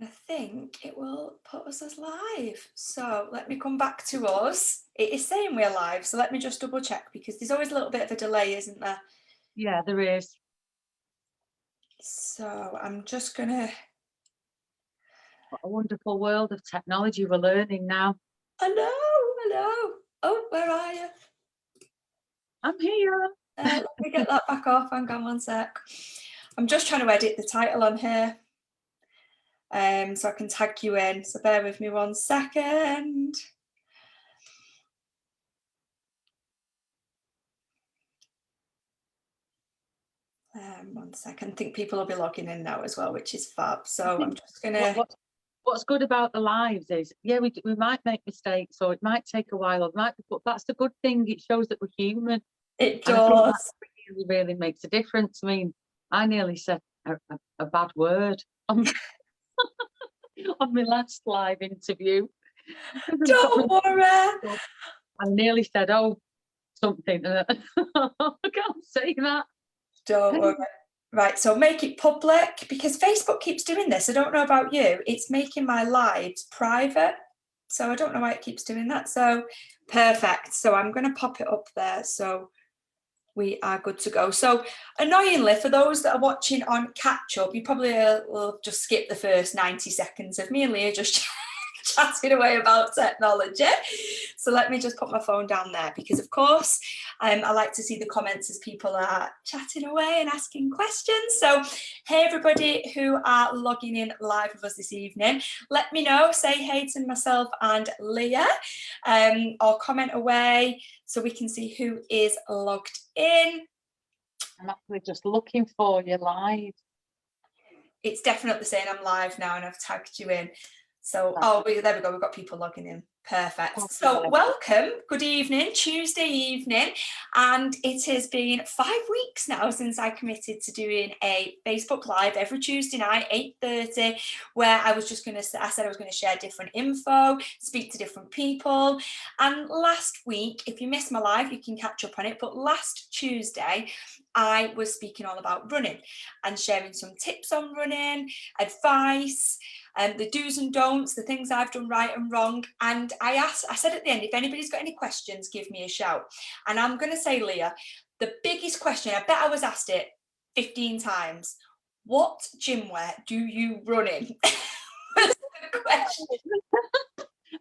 I think it will put us as live. So let me come back to us. It is saying we're live, so let me just double check because there's always a little bit of a delay, isn't there? Yeah, there is. So I'm just gonna. What a wonderful world of technology we're learning now. I know, I know. Oh, where are you? I'm here. Let me get that back off. Hang on one sec. I'm just trying to edit the title on here, so I can tag you in. So bear with me 1 second. One second. I think people will be logging in now as well, which is fab. So I'm just gonna. What's good about the lives is, yeah, we might make mistakes, or it might take a while, or it might be, but that's the good thing. It shows that we're human, It and I think that does. really, really makes a difference. I mean, I nearly said a bad word on on my last live interview. Don't worry. I nearly said, "Oh, something." I can't say that. Don't worry. Right, so make it public because Facebook keeps doing this. I don't know about you. It's making my lives private. So I don't know why it keeps doing that. So perfect. So I'm going to pop it up there. So we are good to go. So annoyingly, for those that are watching on catch up, you probably will just skip the first 90 seconds of me and Leah just chatting away about technology. So let me just put my phone down there because, of course, I like to see the comments as people are chatting away and asking questions. So, hey, everybody who are logging in live with us this evening, let me know, say hey to myself and Leah, or comment away so we can see who is logged in. I'm actually just looking for you live. It's definitely saying I'm live now and I've tagged you in. So, there we go. We've got people logging in. Perfect. So, welcome. Good evening, Tuesday evening. And it has been 5 weeks now since I committed to doing a Facebook Live every Tuesday night, 8:30, where I said I was going to share different info, speak to different people. And last week, if you missed my live, you can catch up on it. But last Tuesday, I was speaking all about running and sharing some tips on running, advice, and the do's and don'ts, the things I've done right and wrong. And I said at the end, if anybody's got any questions, give me a shout. And I'm going to say, Leah, the biggest question, I bet I was asked it 15 times. What gym wear do you run in? Was the question.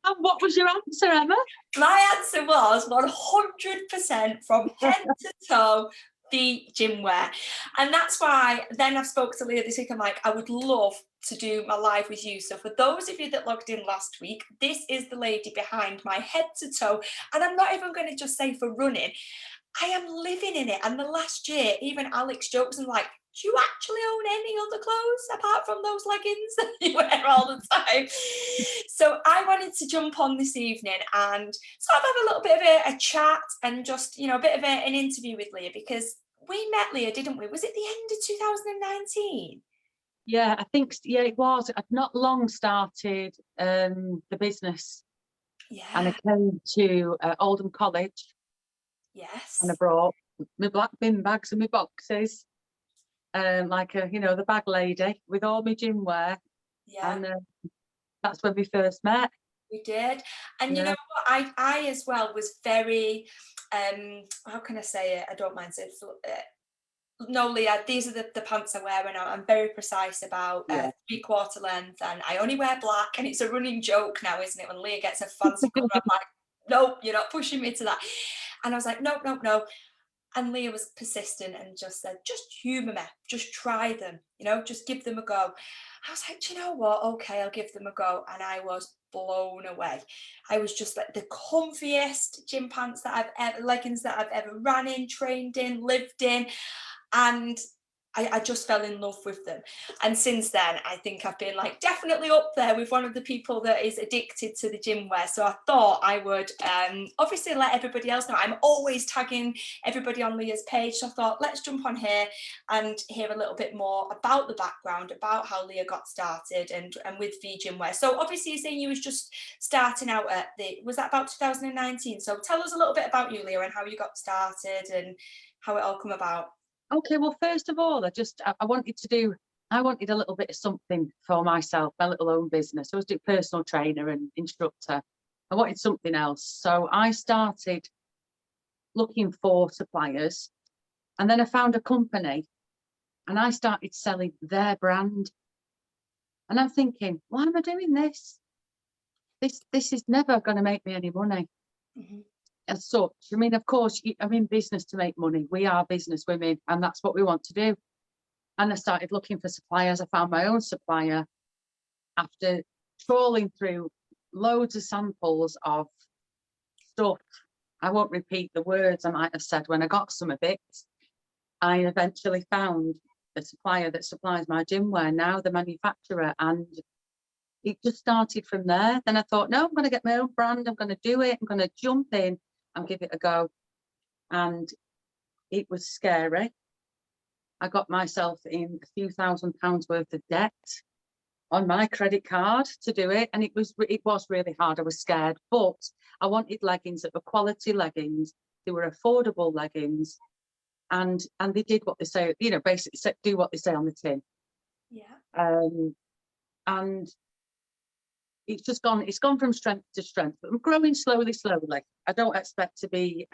And what was your answer, Emma? My answer was 100% from head to toe Vgymwear. And that's why then I've spoke to Leah this week. I'm like, I would love to do my live with you. So for those of you that logged in last week, this is the lady behind my head to toe. And I'm not even going to just say for running. I am living in it. And the last year, even Alex jokes and like, do you actually own any other clothes apart from those leggings that you wear all the time? So I wanted to jump on this evening and sort of have a little bit of a chat and just, a bit of an interview with Leah because we met Leah, didn't we? Was it the end of 2019? Yeah, I think, yeah, it was. I'd not long started the business. Yeah. And I came to Oldham College. Yes. And I brought my black bin bags and my boxes, like the bag lady with all my gym wear. Yeah. And that's when we first met. We did. And you know what? I as well was very, how can I say it? I don't mind saying it. No, Leah, these are the pants I wear, and I'm very precise about 3/4 length, and I only wear black, and it's a running joke now, isn't it? When Leah gets a fancy colour, I'm like, nope, you're not pushing me to that. And I was like, nope, nope, no. And Leah was persistent and just said, just humour me, just try them, just give them a go. I was like, do you know what? Okay, I'll give them a go. And I was blown away. I was just like the comfiest gym pants leggings that I've ever ran in, trained in, lived in. And I just fell in love with them. And since then, I think I've been like definitely up there with one of the people that is addicted to the gym wear. So I thought I would obviously let everybody else know. I'm always tagging everybody on Leah's page. So I thought, let's jump on here and hear a little bit more about the background, about how Leah got started and with Vgymwear. So obviously you're saying you was just starting out was that about 2019? So tell us a little bit about you, Leah, and how you got started and how it all come about. Okay, well, first of all, I wanted to do I wanted a little bit of something for myself, my little own business. I was doing personal trainer and instructor. I wanted something else. So I started looking for suppliers, and then I found a company and I started selling their brand. And I'm thinking, why am I doing this? This is never going to make me any money as such. I mean, of course, I'm in business to make money. We are business women, and that's what we want to do. And I started looking for suppliers. I found my own supplier after trawling through loads of samples of stuff. I won't repeat the words I might have said when I got some of it. I eventually found the supplier that supplies my gym wear, now the manufacturer, and it just started from there. Then I thought, no, I'm going to get my own brand. I'm going to do it. I'm going to jump in and give it a go. And it was scary. I got myself in a few £1,000s worth of debt on my credit card to do it, and it was really hard. I was scared, but I wanted leggings that were quality leggings. They were affordable leggings, and they did what they say. You know, basically do what they say on the tin. Yeah. And it's gone from strength to strength. But I'm growing slowly. I don't expect to be.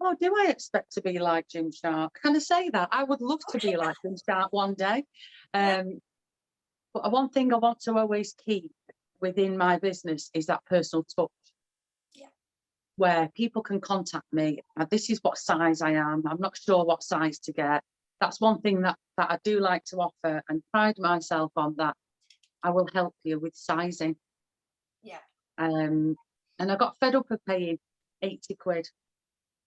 Oh, do I expect to be like Gymshark? Can I say that? I would love to be like Gymshark one day. But one thing I want to always keep within my business is that personal touch. Yeah. Where people can contact me. This is what size I am. I'm not sure what size to get. That's one thing that I do like to offer and pride myself on, that I will help you with sizing. Yeah. And I got fed up of paying 80 quid,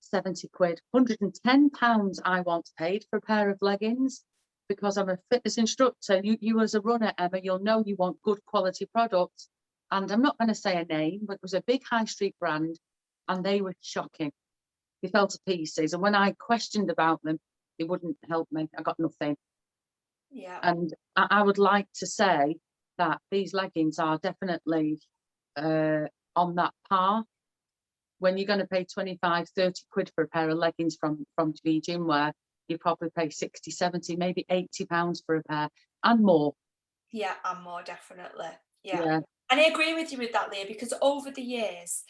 70 quid, £110 I once paid for a pair of leggings, because I'm a fitness instructor. You as a runner, Emma, you'll know you want good quality products. And I'm not going to say a name, but it was a big high street brand, and they were shocking. They fell to pieces. And when I questioned about them, they wouldn't help me. I got nothing. Yeah. And I would like to say that these leggings are definitely on that par. When you're going to pay 25, 30 quid for a pair of leggings from Vgymwear, you probably pay 60, 70, maybe £80 for a pair and more. Yeah, and more, definitely. Yeah. Yeah. And I agree with you with that, Leah, because over the years,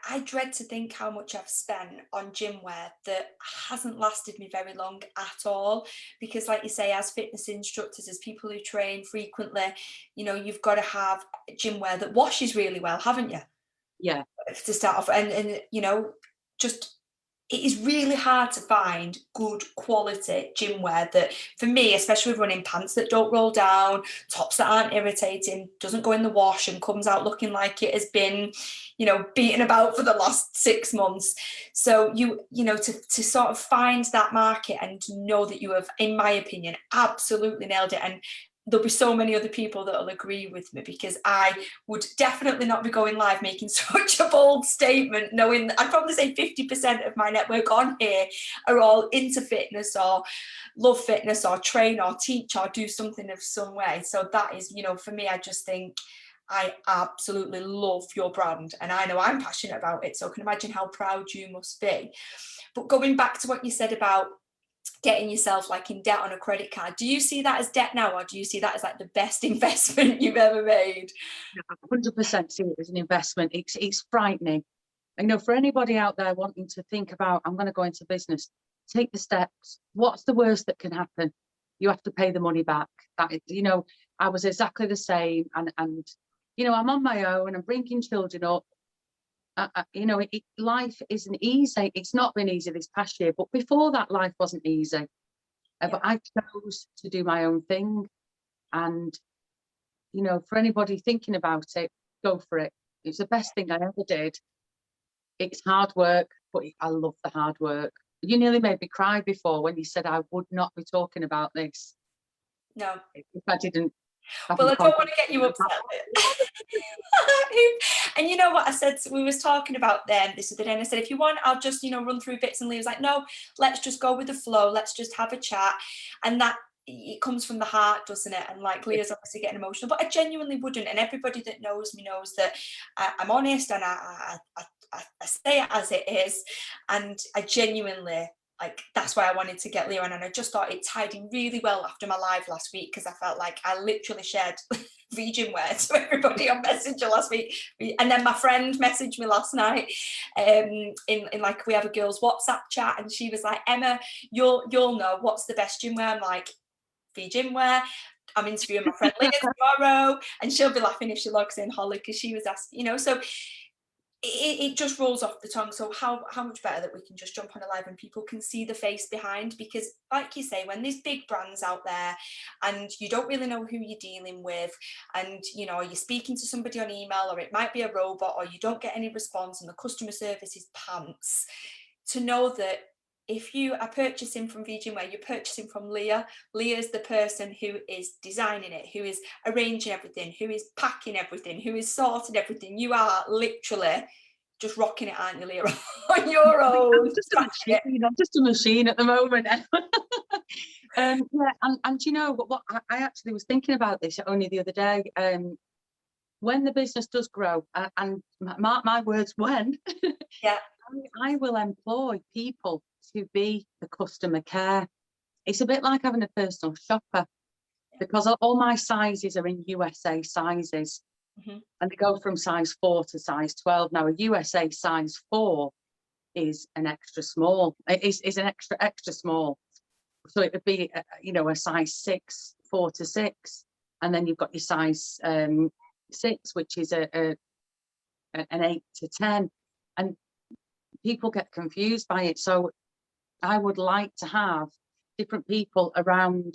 I dread to think how much I've spent on gym wear that hasn't lasted me very long at all. Because, like you say, as fitness instructors, as people who train frequently, you know, you've got to have gym wear that washes really well, haven't you? Yeah. To start off, and you know, just it is really hard to find good quality gym wear that, for me, especially with running, pants that don't roll down, tops that aren't irritating, doesn't go in the wash and comes out looking like it has been, you know, beaten about for the last 6 months. So you know, to sort of find that market and to know that you have, in my opinion, absolutely nailed it. And there'll be so many other people that will agree with me, because I would definitely not be going live making such a bold statement, knowing that I'd probably say 50% of my network on here are all into fitness or love fitness or train or teach or do something of some way. So that is, you know, for me, I just think I absolutely love your brand, and I know I'm passionate about it, so I can imagine how proud you must be. But going back to what you said about getting yourself like in debt on a credit card, do you see that as debt now, or do you see that as like the best investment you've ever made? 100% see it as an investment. It's frightening. You know, for anybody out there wanting to think about, I'm going to go into business, take the steps. What's the worst that can happen? You have to pay the money back. You know, I was exactly the same, and you know, I'm on my own. I'm bringing children up. You know, life isn't easy. It's not been easy this past year, but before that, life wasn't easy. But I chose to do my own thing, and you know, for anybody thinking about it, go for it. It's the best thing I ever did. It's hard work, but I love the hard work. You nearly made me cry before when you said I would not be talking about this No. if I didn't have Well, my I don't want confidence. to get you upset. And you know what I said? We was talking about them this other day, and I said, if you want, I'll just, you know, run through bits. And Lee was like, no, let's just go with the flow. Let's just have a chat. And that, it comes from the heart, doesn't it? And like, Leah's obviously getting emotional, but I genuinely wouldn't. And everybody that knows me knows that I'm honest, and I say it as it is. And I genuinely like that's why I wanted to get Leah on, and I just thought it tied in really well after my live last week, because I felt like I literally shared Vgymwear to everybody on Messenger last week, and then my friend messaged me last night, in like, we have a girls WhatsApp chat, and she was like, Emma, you'll know what's the best gym wear. I'm like, Vgymwear. I'm interviewing my friend Leah tomorrow, and she'll be laughing if she logs in, Holly, because she was asking, you know, so it just rolls off the tongue. So how much better that we can just jump on a live and people can see the face behind, because like you say, when there's big brands out there and you don't really know who you're dealing with, and you know, you're speaking to somebody on email, or it might be a robot, or you don't get any response and the customer service is pants, to know that if you are purchasing from Vgymwear, you're purchasing from Leah. Leah's the person who is designing it, who is arranging everything, who is packing everything, who is sorting everything. You are literally just rocking it, aren't you, Leah, on your own? I'm just a machine at the moment. Yeah, and you know what I actually was thinking about this only the other day. When the business does grow, and mark my words, when, Yeah, I will employ people to be the customer care. It's a bit like having a personal shopper, because all my sizes are in USA sizes, and they go from size 4 to size 12. Now, a USA size 4 is an extra small. Is an extra small. So it would be, you know, a size 6, 4 to 6, and then you've got your size 6, which is an 8 to 10, and people get confused by it. So I would like to have different people around.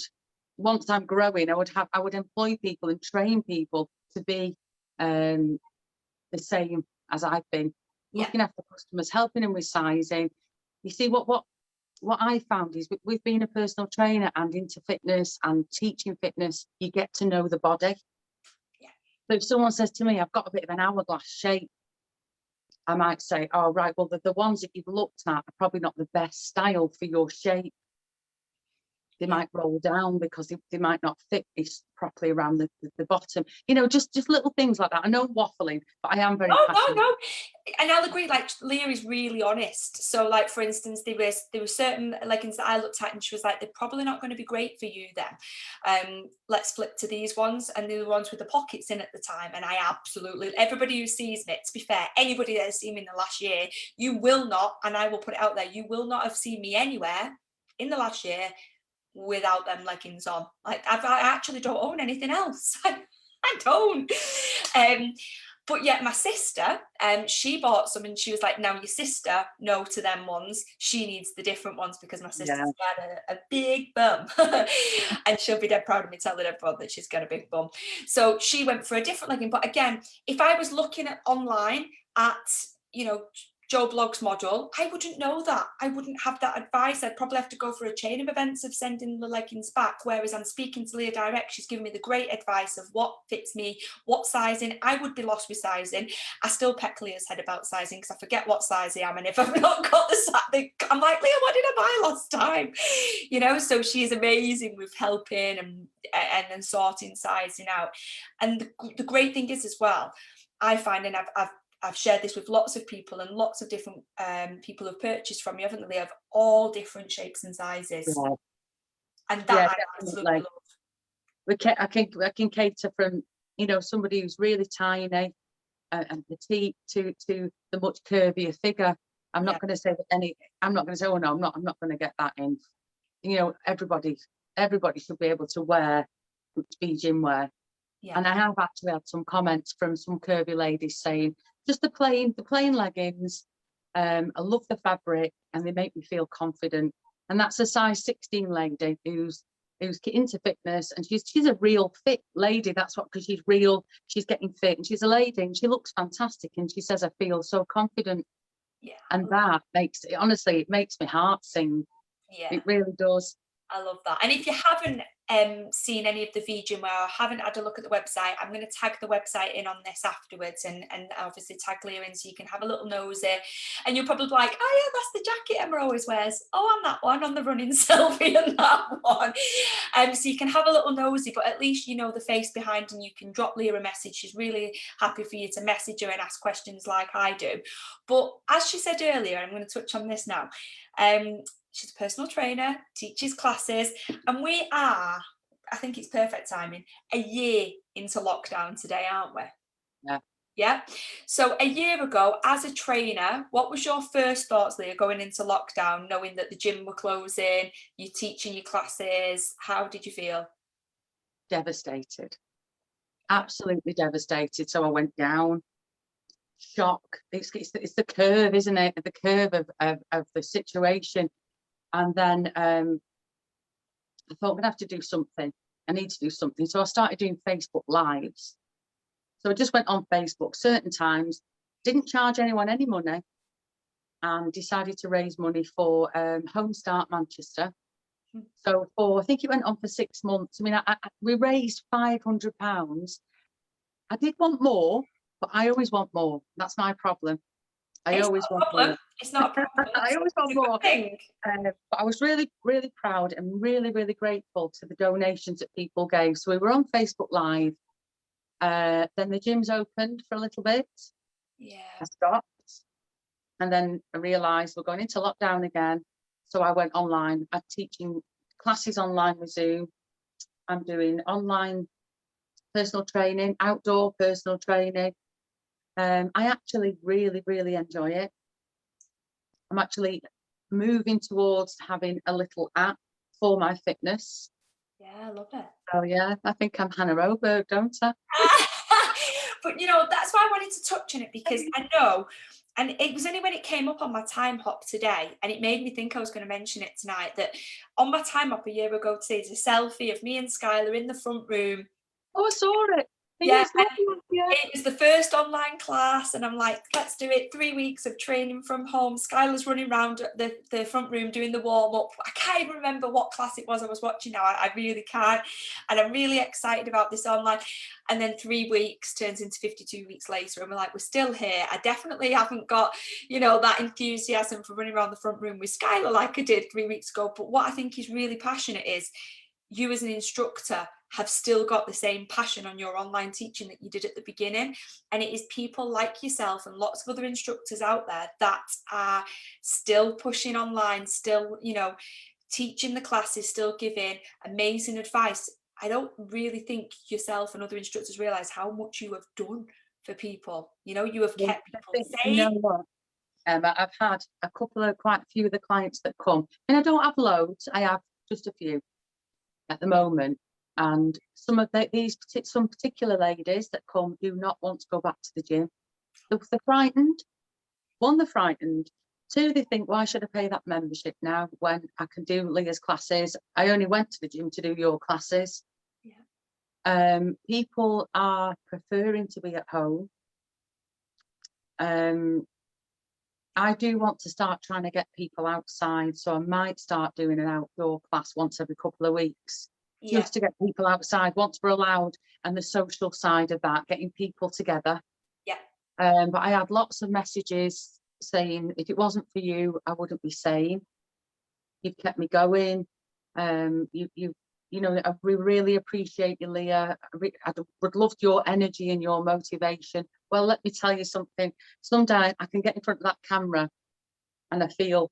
Once I'm growing, I would employ people and train people to be the same as I've been, looking after customers, helping them with sizing. You see, what I found is, with being a personal trainer and into fitness and teaching fitness, you get to know the body. So if someone says to me, I've got a bit of an hourglass shape, I might say, oh, right, well, the ones that you've looked at are probably not the best style for your shape. They might roll down because they might not fit properly around the bottom. You know, just little things like that. I know I'm waffling, but I am very passionate. No, and I'll agree. Like, Leah is really honest. So, like, for instance, there were certain leggings that I looked at, and she was like, they're probably not going to be great for you then. Let's flip to these ones, and they were ones with the pockets in at the time. And I absolutely, everybody who sees me, to be fair, anybody that has seen me in the last year, you will not, and I will put it out there, you will not have seen me anywhere in the last year without them leggings on. Like, I actually don't own anything else. I don't. But yet my sister, she bought some, and she was like, now your sister, no to them ones. She needs the different ones, because my sister's got a big bum. And she'll be dead proud of me telling everyone that she's got a big bum. So she went for a different legging. But again, if I was looking at online at, you know, Joe Blogg's model, I wouldn't know that. I wouldn't have that advice. I'd probably have to go for a chain of events of sending the leggings back, whereas I'm speaking to Leah direct. She's giving me the great advice of what fits me, what sizing. I would be lost with sizing. I still peck Leah's head about sizing, because I forget what size I am, and if I've not got the size, I'm like, Leah, what did I buy last time? You know, so she's amazing with helping and sorting sizing out. And the great thing is as well, I find, and I've shared this with lots of people, and lots of different people have purchased from me, haven't they, of all different shapes and sizes. Yeah. And that I absolutely love. I can cater from, you know, somebody who's really tiny and petite to the much curvier figure. I'm not going to say I'm not going to say, oh no, I'm not going to get that in. You know, everybody should be able to wear Vgymwear. And I have actually had some comments from some curvy ladies saying, just the plain leggings. I love the fabric, and they make me feel confident. And that's a size 16 lady who's into fitness, and she's a real fit lady. That's what, because she's real, she's getting fit, and she's a lady, and she looks fantastic, and she says, I feel so confident. And that makes it, honestly, it makes my heart sing. It really does. I love that. And if you haven't seen any of the Vgymwear, or haven't had a look at the website, I'm going to tag the website in on this afterwards, and obviously tag Leah in, so you can have a little nosy, and you'll probably be like, oh yeah, that's the jacket Emma always wears. Oh, on that one, on the running selfie, and that one. So you can have a little nosy, but at least you know the face behind, and you can drop Leah a message. She's really happy for you to message her and ask questions like I do. But as she said earlier, I'm going to touch on this now, She's a personal trainer, teaches classes, and we are, I think it's perfect timing, a year into lockdown today, aren't we? Yeah. Yeah. So a year ago, as a trainer, what was your first thoughts, Leah, going into lockdown, knowing that the gym were closing, you're teaching your classes? How did you feel? Devastated, absolutely devastated. So I went down, shock. It's the curve, isn't it? The curve of the situation. And then I thought I'm gonna have to do something. I need to do something. So I started doing Facebook Lives. So I just went on Facebook certain times, didn't charge anyone any money, and decided to raise money for Home Start Manchester. Hmm. So I think it went on for 6 months. I mean, we raised £500. I did want more, but I always want more. That's my problem. I It's always not a want more. problem. It's not a problem. I always It's want a good more. thing. But I was really, really proud and really, really grateful to the donations that people gave. So we were on Facebook Live. Then the gyms opened for a little bit. Yeah. I stopped. And then I realised we're going into lockdown again. So I went online. I'm teaching classes online with Zoom. I'm doing online personal training, outdoor personal training. I actually really, really enjoy it. I'm actually moving towards having a little app for my fitness. Yeah, I love it. Oh yeah, I think I'm Hannah Oberg, don't I? But you know, that's why I wanted to touch on it, because I know, and it was only when it came up on my time hop today, and it made me think I was going to mention it tonight, that on my time hop a year ago today, there's a selfie of me and Skylar in the front room. Oh, I saw it. Yeah, Yes, lovely. Yeah. it was the first online class, and I'm like, let's do it. 3 weeks of training from home. Skylar's running around the front room doing the warm up. I can't even remember what class it was I was watching now. I really can't. And I'm really excited about this online. And then 3 weeks turns into 52 weeks later, and we're like, we're still here. I definitely haven't got, that enthusiasm for running around the front room with Skylar like I did 3 weeks ago. But what I think is really passionate is you as an instructor have still got the same passion on your online teaching that you did at the beginning. And it is people like yourself and lots of other instructors out there that are still pushing online, still, teaching the classes, still giving amazing advice. I don't really think yourself and other instructors realize how much you have done for people. You have Well, kept I people think, you safe. know what? I've had quite a few of the clients that come, and I don't have loads. I have just a few at the moment. And some of some particular ladies that come do not want to go back to the gym. They're frightened. One, they're frightened. Two, they think, why should I pay that membership now when I can do Leah's classes? I only went to the gym to do your classes. Yeah. People are preferring to be at home. I do want to start trying to get people outside, so I might start doing an outdoor class once every couple of weeks, Yeah. just to get people outside once we're allowed, and the social side of that, getting people together. Yeah. But I had lots of messages saying, if it wasn't for you, I wouldn't be sane. You've kept me going. We really appreciate you, Leah. I would love your energy and your motivation. Well, let me tell you something. Sometimes I can get in front of that camera and I feel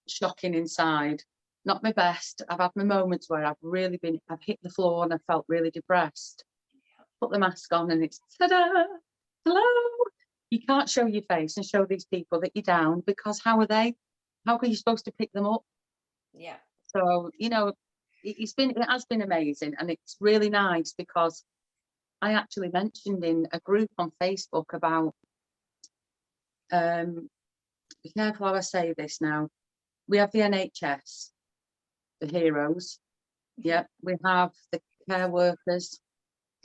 shocking inside. Not my best. I've had my moments where I've hit the floor and I felt really depressed. Put the mask on and it's ta-da, hello. You can't show your face and show these people that you're down, because how are they? How are you supposed to pick them up? Yeah. So, it has been amazing, and it's really nice because I actually mentioned in a group on Facebook about, be careful how I say this now. We have the NHS, the heroes. Yeah, we have the care workers.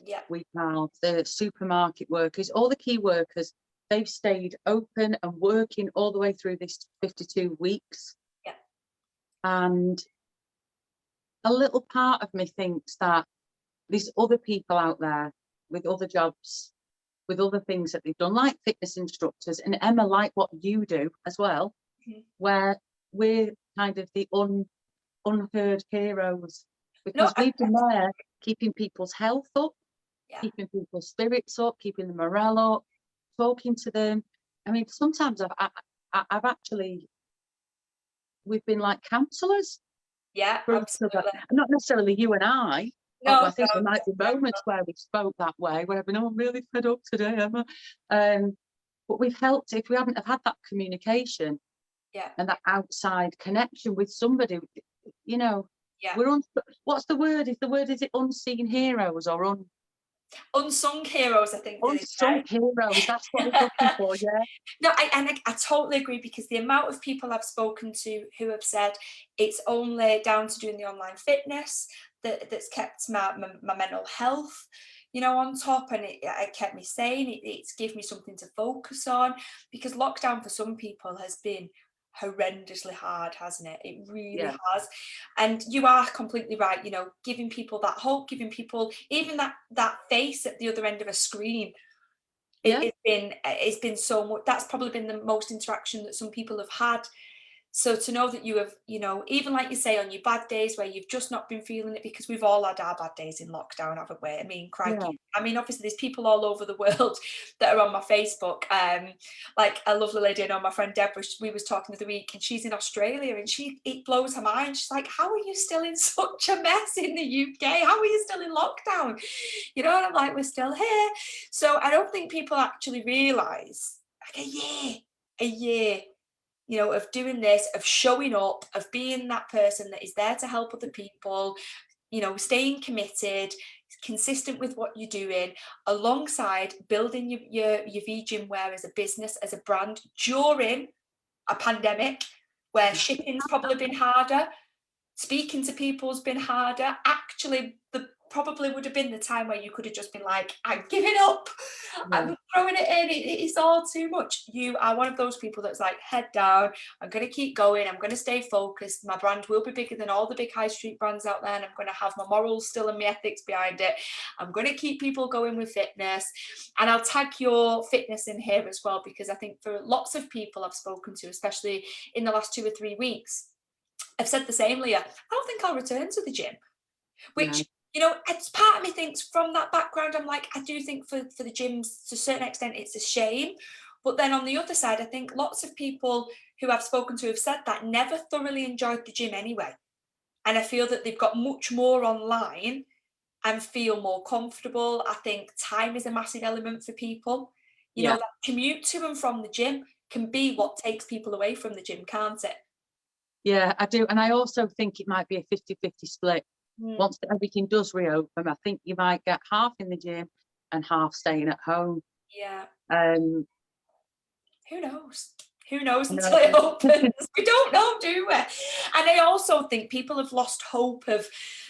Yeah. We have the supermarket workers, all the key workers. They've stayed open and working all the way through this 52 weeks. Yeah. And a little part of me thinks that there's other people out there with other jobs, with other things that they've done, like fitness instructors, and Emma, like what you do as well, where we're kind of the unheard heroes, No, because we've been there keeping people's health up, yeah. keeping people's spirits up, keeping the morale up, talking to them. I mean, sometimes I've actually we've been like counsellors Yeah, for each other. absolutely. Not necessarily you and I. No, I think no, there might be no, moments where we spoke that way, where I've been, oh, I'm really fed up today, Emma. But we've helped, if we hadn't have had that communication yeah, and that outside connection with somebody, you know, yeah. we're what's the word? Is it unseen heroes or Unsung heroes, I think they unsung heroes? That's what I was looking say. for, yeah. No, I totally agree, because the amount of people I've spoken to who have said it's only down to doing the online fitness that's kept my mental health, on top, and it kept me sane. It's given me something to focus on, because lockdown for some people has been horrendously hard, hasn't it? It really Yeah, has. And you are completely right, giving people that hope, giving people even that face at the other end of a screen. yeah, It's been so much. That's probably been the most interaction that some people have had. So to know that you have, even like you say, on your bad days where you've just not been feeling it, because we've all had our bad days in lockdown, haven't we? I mean, yeah, crikey. I mean, obviously there's people all over the world that are on my Facebook. Like a lovely lady I know, my friend Deborah, we was talking the other week, and she's in Australia, and it blows her mind. She's like, how are you still in such a mess in the UK? How are you still in lockdown? And I'm like, we're still here. So I don't think people actually realise, like, a year, of doing this, of showing up, of being that person that is there to help other people, staying committed, consistent with what you're doing, alongside building your Vgymwear as a business, as a brand during a pandemic where shipping's probably been harder, speaking to people's been harder. Actually, the probably would have been the time where you could have just been like, I'm giving up, yeah, I'm throwing it in, it's all too much. You are one of those people that's like, head down, I'm going to keep going, I'm going to stay focused, my brand will be bigger than all the big high street brands out there, and I'm going to have my morals still and my ethics behind it. I'm going to keep people going with fitness, and I'll tag your fitness in here as well, because I think for lots of people I've spoken to, especially in the last 2 or 3 weeks, I've said the same, Leah. I don't think I'll return to the gym, no, which, it's part of me thinks from that background, I'm like, I do think for the gyms, to a certain extent, it's a shame. But then on the other side, I think lots of people who I've spoken to have said that never thoroughly enjoyed the gym anyway. And I feel that they've got much more online and feel more comfortable. I think time is a massive element for people. yeah, That commute to and from the gym can be what takes people away from the gym, can't it? yeah, I do. And I also think it might be a 50-50 split. Mm, Once everything does reopen, I think you might get half in the gym and half staying at home. yeah. Um, Who knows? Who knows I until it know. opens? We don't know, do we? And I also think people have lost hope of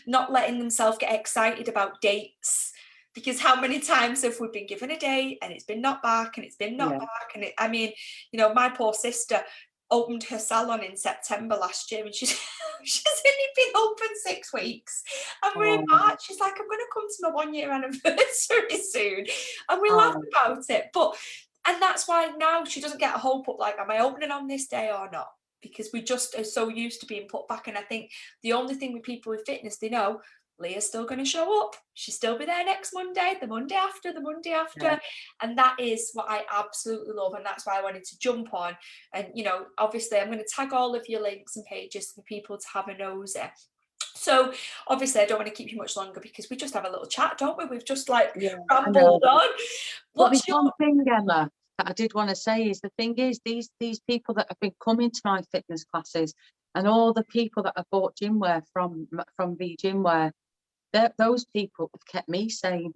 not letting themselves get excited about dates, because how many times have we been given a date and it's been knocked back and it's been knocked Yeah, back? And I mean, my poor sister opened her salon in September last year, and she's only been open 6 weeks, and we're in oh, March. She's like, I'm going to come to my 1 year anniversary soon, and we laugh oh, about it. And that's why now she doesn't get a hope up like, am I opening on this day or not? Because we just are so used to being put back. And I think the only thing with people with fitness, they know Leah's still going to show up. She'll still be there next Monday, the Monday after, the Monday yeah, after. And that is what I absolutely love. And that's why I wanted to jump on. And, obviously I'm going to tag all of your links and pages for people to have a nosy. So obviously I don't want to keep you much longer, because we just have a little chat, don't we? We've just like yeah, I know. rambled on. But there's What's your one thing, Emma, that I did want to say is the thing is these people that have been coming to my fitness classes and all the people that have bought gymwear from Vgymwear, those people have kept me sane.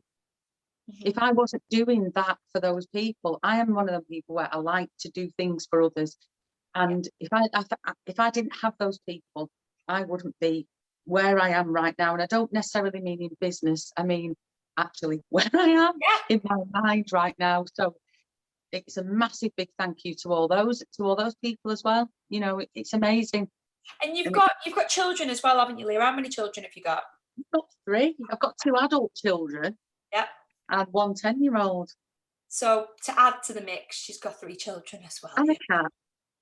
If I wasn't doing that for those people, I am one of the people where I like to do things for others. And if I didn't have those people, I wouldn't be where I am right now. And I don't necessarily mean in business. I mean actually where I am Yeah. in my mind right now. So it's a massive big thank you to all those people as well. It's amazing. And you've And got children as well, haven't you, Leah? How many children have you got? I've got three. I've got two adult children Yeah. and one 10-year-old So to add to the mix, she's got 3 children as well, and a yeah. cat.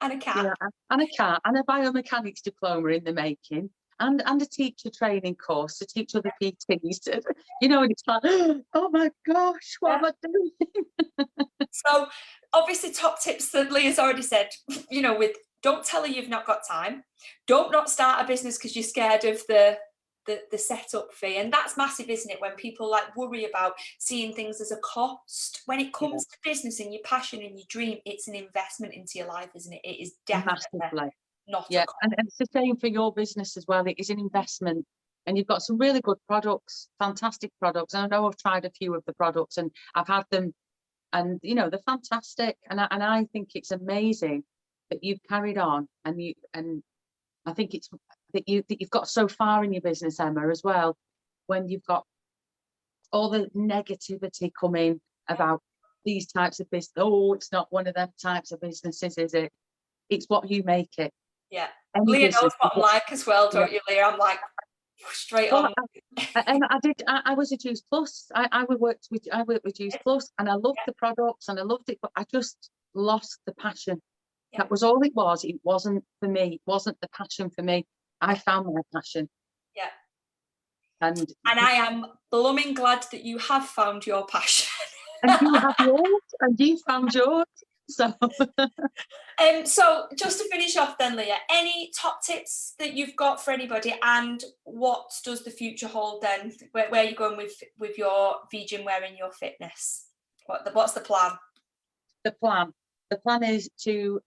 And a cat. Yeah, and a cat and a biomechanics diploma in the making. And a teacher training course to teach other PTs. And it's like, oh my gosh, what Yeah. am I doing? So obviously top tips that Leah's already said, with Don't tell her you've not got time. Don't not start a business because you're scared of the setup fee. And that's massive, isn't it? When people like worry about seeing things as a cost. When it Yeah, comes to business and your passion and your dream, it's an investment into your life, isn't it? It is definitely massively. not a Yeah, cost. and it's the same for your business as well. It is an investment, and you've got some really good products, fantastic products. And I know I've tried a few of the products, and I've had them, and you know they're fantastic. And I think it's amazing that you've carried on, and I think it's that you've got so far in your business, Emma, as well. When you've got all the negativity coming about these types of business, oh, it's not one of them types of businesses, is it? It's what you make it. Yeah. Any Leah knows business. what I'm like as well, don't you, Leah? I'm like straight Well, on. I was a Juice Plus. I worked with Juice Plus, and I loved the products and I loved it, but I just lost the passion. Yeah. That was all it was. It wasn't for me. It wasn't the passion for me. I found my passion. Yeah. And I am blooming glad that you have found your passion. you have yours, and you found yours. So So just to finish off then, Leah, any top tips that you've got for anybody, and what does the future hold then? Where are you going with your Vgymwear and your fitness? What's the plan? the plan is to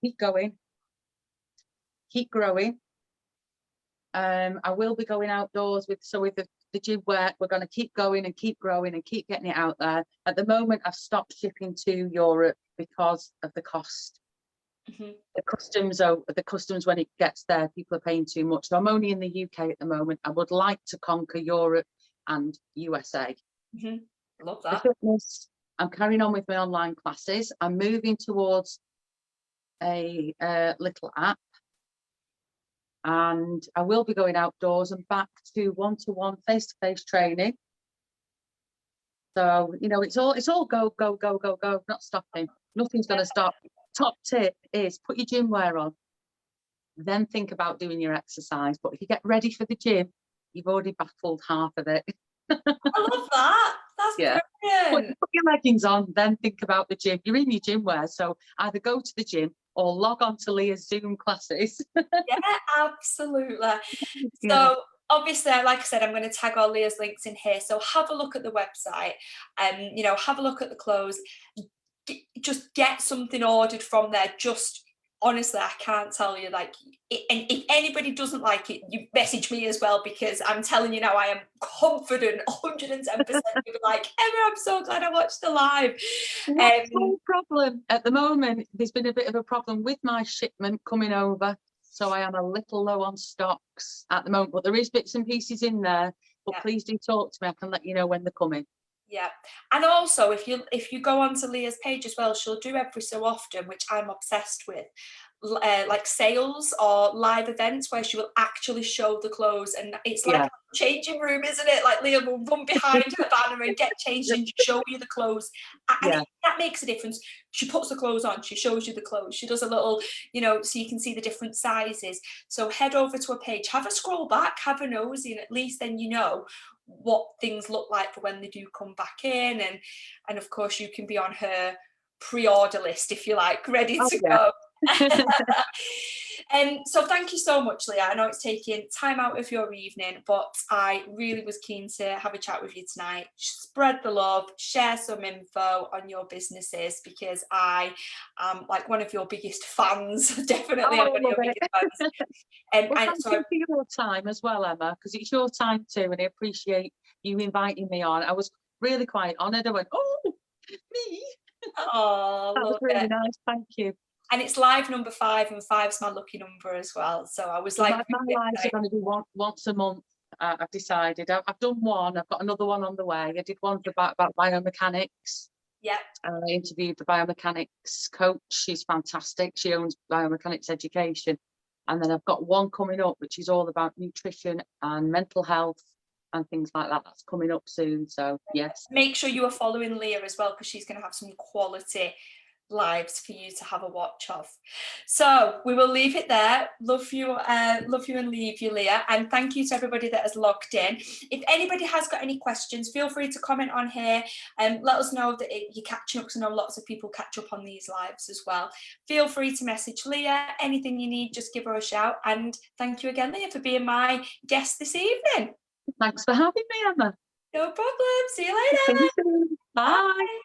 keep going, keep growing. I will be going outdoors with the gym work. We're going to keep going and keep growing and keep getting it out there. At the moment, I've stopped shipping to Europe because of the cost. Mm-hmm. The customs when it gets there, people are paying too much. So I'm only in the UK at the moment. I would like to conquer Europe and USA. Mm-hmm. Love The that. fitness, I'm carrying on with my online classes. I'm moving towards a little app, and I will be going outdoors and back to one-to-one face-to-face training. So, you know, it's all go, go, go, go, go, not stopping. Nothing's going to stop. Top tip is put your gym wear on, then think about doing your exercise. But if you get ready for the gym, you've already baffled half of it. I love that. That's Yeah. brilliant. Put your leggings on, then think about the gym. You're in your gym wear, so either go to the gym or log on to Leah's Zoom classes. Yeah, absolutely. Yeah. So obviously, like I said, I'm going to tag all Leah's links in here. So have a look at the website and, have a look at the clothes. Just get something ordered from there. Just honestly, I can't tell you, like, and if anybody doesn't like it, you message me as well, because I'm telling you now, I am confident 110% you'll be like, Emma, I'm so glad I watched the live. No problem. At the moment, there's been a bit of a problem with my shipment coming over. So I am a little low on stocks at the moment, but there is bits and pieces in there. But please do talk to me. I can let you know when they're coming. Yeah, and also if you go onto Leah's page as well, she'll do every so often, which I'm obsessed with, like sales or live events where she will actually show the clothes, and it's like a changing room, isn't it? Like Leah will run behind her banner and get changed and show you the clothes, and that makes a difference. She puts the clothes on, she shows you the clothes, she does a little, so you can see the different sizes. So head over to her page, have a scroll back, have a nosy, and at least then you know what things look like for when they do come back in, and of course you can be on her pre-order list if you like, ready to go. So thank you so much, Leah. I know it's taking time out of your evening, but I really was keen to have a chat with you tonight. Spread the love, share some info on your businesses, because I am like one of your biggest fans. Definitely one of your biggest fans. Well, thank you for your time as well, Emma, because it's your time too, and I appreciate you inviting me on. I was really quite honoured. I went, oh, me. Oh, that was really nice. Thank you. And it's live number 5, and 5's my lucky number as well. So I was like, my lives are going to be once a month. I've decided. I've done one. I've got another one on the way. I did one about biomechanics. Yeah. I interviewed the biomechanics coach. She's fantastic. She owns Biomechanics Education. And then I've got one coming up, which is all about nutrition and mental health and things like that. That's coming up soon. So yes. Make sure you are following Leah as well, because she's going to have some quality lives for you to have a watch of. So we will leave it there. Love you and leave you, Leah, and thank you to everybody that has logged in. If anybody has got any questions, feel free to comment on here and let us know that you're catching up, because I know lots of people catch up on these lives as well. Feel free to message Leah, anything you need, just give her a shout. And thank you again, Leah, for being my guest this evening. Thanks for having me, Emma. No problem. See you later. See you soon. Bye. Bye.